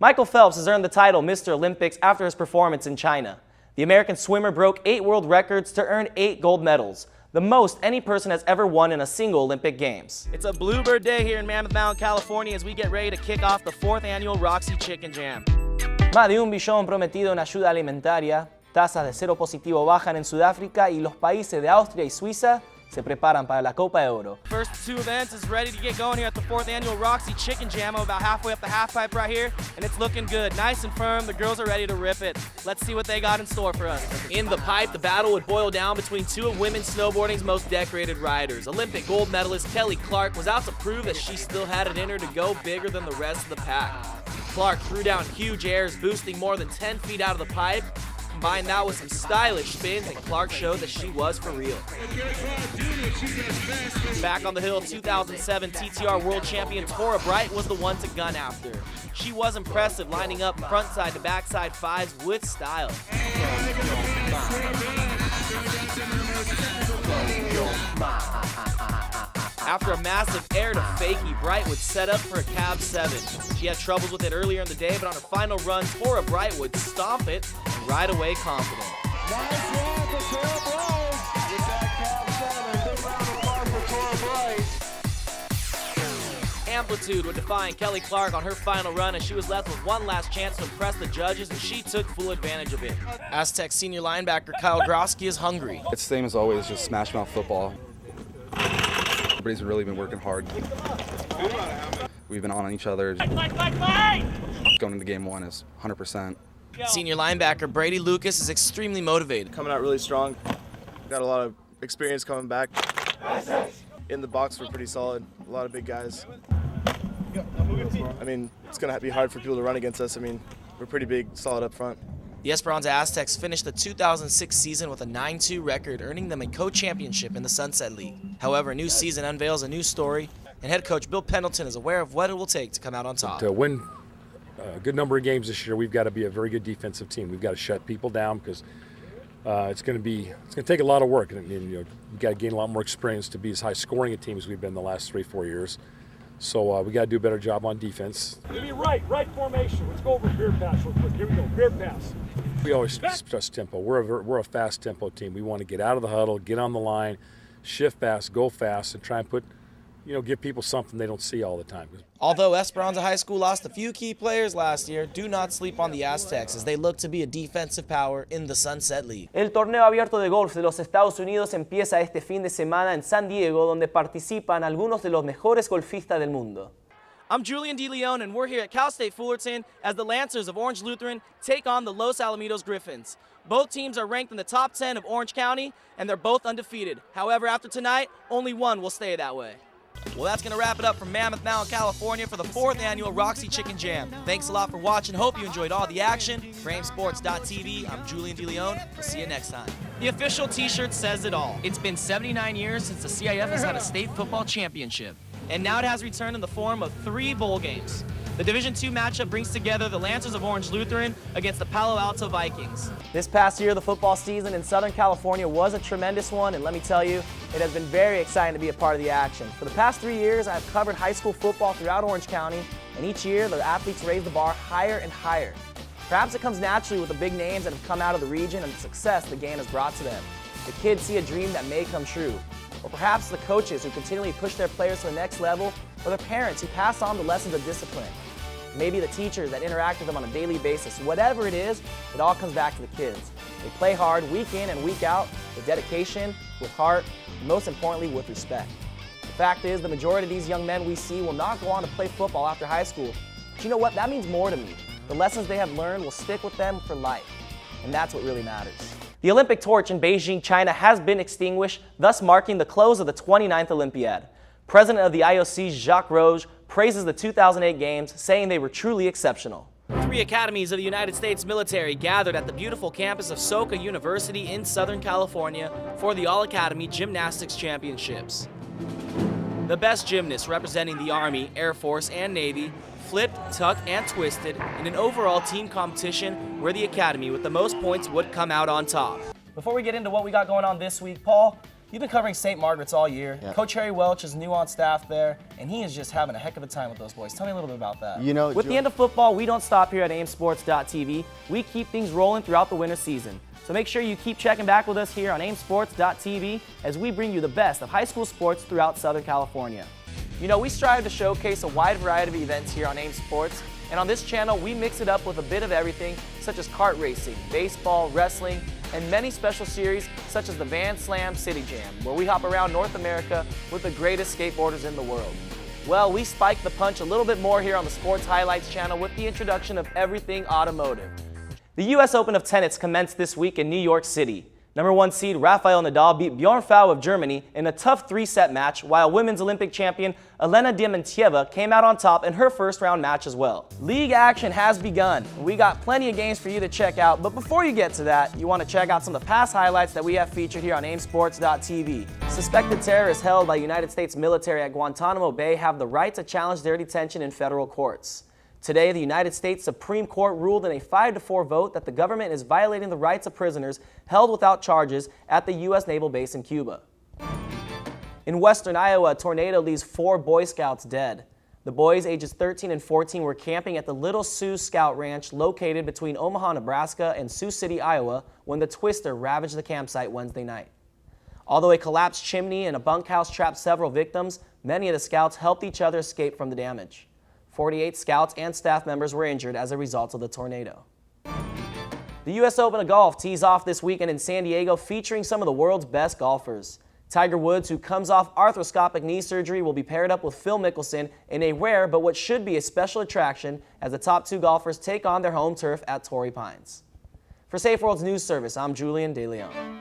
Michael Phelps has earned the title Mr. Olympics after his performance in China. The American swimmer broke 8 world records to earn 8 gold medals, the most any person has ever won in a single Olympic Games. It's a Bluebird Day here in Mammoth Mountain, California, as we get ready to kick off the 4th annual Roxy Chicken Jam. Más de $1 billón prometido en ayuda alimentaria, tasas de cero positivo bajan en Sudáfrica y los países de Austria y Suiza se preparan para la Copa de Oro. First 2 events is ready to get going here at the 4th annual Roxy Chicken Jam. I'm about halfway up the half pipe right here, and it's looking good. Nice and firm. The girls are ready to rip it. Let's see what they got in store for us. In the pipe, the battle would boil down between 2 of women's snowboarding's most decorated riders. Olympic gold medalist Kelly Clark was out to prove that she still had it in her to go bigger than the rest of the pack. Clark threw down huge airs, boosting more than 10 feet out of the pipe. Combine that with some stylish spins, and Clark showed that she was for real. Back on the hill, 2007 TTR World Champion Tora Bright was the one to gun after. She was impressive, lining up frontside to backside 5s with style. After a massive air to fakie, Bright would set up for a cab 7. She had troubles with it earlier in the day, but on her final run, Tora Bright would stomp it and ride away confident. Nice run for Tora Bright with that cab 7. Big round of applause for Tora Bright. Amplitude would define Kelly Clark on her final run, as she was left with one last chance to impress the judges, and she took full advantage of it. Aztec senior linebacker Kyle Grosky is hungry. It's the same as always, just smash mouth football. Everybody's really been working hard. We've been on each other. Going into game 1 is 100%. Senior linebacker Brady Lucas is extremely motivated. Coming out really strong. Got a lot of experience coming back. In the box, we're pretty solid. A lot of big guys. I mean, it's going to be hard for people to run against us. I mean, we're pretty big, solid up front. The Esperanza Aztecs finished the 2006 season with a 9-2 record, earning them a co-championship in the Sunset League. However, a new season unveils a new story, and head coach Bill Pendleton is aware of what it will take to come out on top. To win a good number of games this year, we've got to be a very good defensive team. We've got to shut people down because it's going to take a lot of work, and we've got to gain a lot more experience to be as high scoring a team as we've been the last 3-4 years. So we got to do a better job on defense. Give me right formation. Let's go over veer pass real quick. Here we go, veer pass. We always stress tempo. We're a fast tempo team. We want to get out of the huddle, get on the line, shift fast, go fast, and try and give people something they don't see all the time. Although Esperanza High School lost a few key players last year, do not sleep on the Aztecs as they look to be a defensive power in the Sunset League. El torneo abierto de golf de los Estados Unidos empieza este fin de semana en San Diego, donde participan algunos de los mejores golfistas del mundo. I'm Julian DeLeon, and we're here at Cal State Fullerton as the Lancers of Orange Lutheran take on the Los Alamitos Griffins. Both teams are ranked in the top 10 of Orange County, and they're both undefeated. However, after tonight, only one will stay that way. Well, that's going to wrap it up from Mammoth Mountain, California for the 4th annual Roxy Chicken Jam. Thanks a lot for watching. Hope you enjoyed all the action. Framesports.tv, I'm Julian DeLeon. We'll see you next time. The official t-shirt says it all. It's been 79 years since the CIF has had a state football championship, and now it has returned in the form of 3 bowl games. The Division II matchup brings together the Lancers of Orange Lutheran against the Palo Alto Vikings. This past year, the football season in Southern California was a tremendous one, and let me tell you, it has been very exciting to be a part of the action. For the past 3 years, I've covered high school football throughout Orange County, and each year, the athletes raise the bar higher and higher. Perhaps it comes naturally with the big names that have come out of the region and the success the game has brought to them. The kids see a dream that may come true. Or perhaps the coaches who continually push their players to the next level, or the parents who pass on the lessons of discipline. Maybe the teachers that interact with them on a daily basis. Whatever it is, it all comes back to the kids. They play hard week in and week out with dedication, with heart, and most importantly, with respect. The fact is, the majority of these young men we see will not go on to play football after high school. But you know what? That means more to me. The lessons they have learned will stick with them for life. And that's what really matters. The Olympic torch in Beijing, China has been extinguished, thus marking the close of the 29th Olympiad. President of the IOC, Jacques Rouge, praises the 2008 Games, saying they were truly exceptional. 3 academies of the United States military gathered at the beautiful campus of Soka University in Southern California for the All-Academy Gymnastics Championships. The best gymnasts representing the Army, Air Force, and Navy flipped, tucked, and twisted in an overall team competition where the academy with the most points would come out on top. Before we get into what we got going on this week, Paul, You've been covering St. Margaret's all year. Yeah. Coach Harry Welch is new on staff there, and he is just having a heck of a time with those boys. Tell me a little bit about that. You know, with the end of football, we don't stop here at aimsports.tv. We keep things rolling throughout the winter season. So make sure you keep checking back with us here on aimsports.tv as we bring you the best of high school sports throughout Southern California. You know, we strive to showcase a wide variety of events here on AIM Sports, and on this channel, we mix it up with a bit of everything, such as kart racing, baseball, wrestling, and many special series such as the Van Slam City Jam, where we hop around North America with the greatest skateboarders in the world. Well, we spiked the punch a little bit more here on the Sports Highlights channel with the introduction of everything automotive. The U.S. Open of Tennis commenced this week in New York City. Number 1 seed Rafael Nadal beat Bjorn Fau of Germany in a tough 3-set match, while women's Olympic champion Elena Diamantieva came out on top in her first-round match as well. League action has begun. We got plenty of games for you to check out, but before you get to that, you want to check out some of the past highlights that we have featured here on aimsports.tv. Suspected terrorists held by United States military at Guantanamo Bay have the right to challenge their detention in federal courts. Today, the United States Supreme Court ruled in a 5-4 vote that the government is violating the rights of prisoners held without charges at the U.S. Naval Base in Cuba. In western Iowa, a tornado leaves 4 Boy Scouts dead. The boys, ages 13 and 14, were camping at the Little Sioux Scout Ranch located between Omaha, Nebraska and Sioux City, Iowa, when the twister ravaged the campsite Wednesday night. Although a collapsed chimney and a bunkhouse trapped several victims, many of the scouts helped each other escape from the damage. 48 scouts and staff members were injured as a result of the tornado. The U.S. Open of Golf tees off this weekend in San Diego, featuring some of the world's best golfers. Tiger Woods, who comes off arthroscopic knee surgery, will be paired up with Phil Mickelson in a rare but what should be a special attraction as the top 2 golfers take on their home turf at Torrey Pines. For Safe World's News Service, I'm Julian De Leon.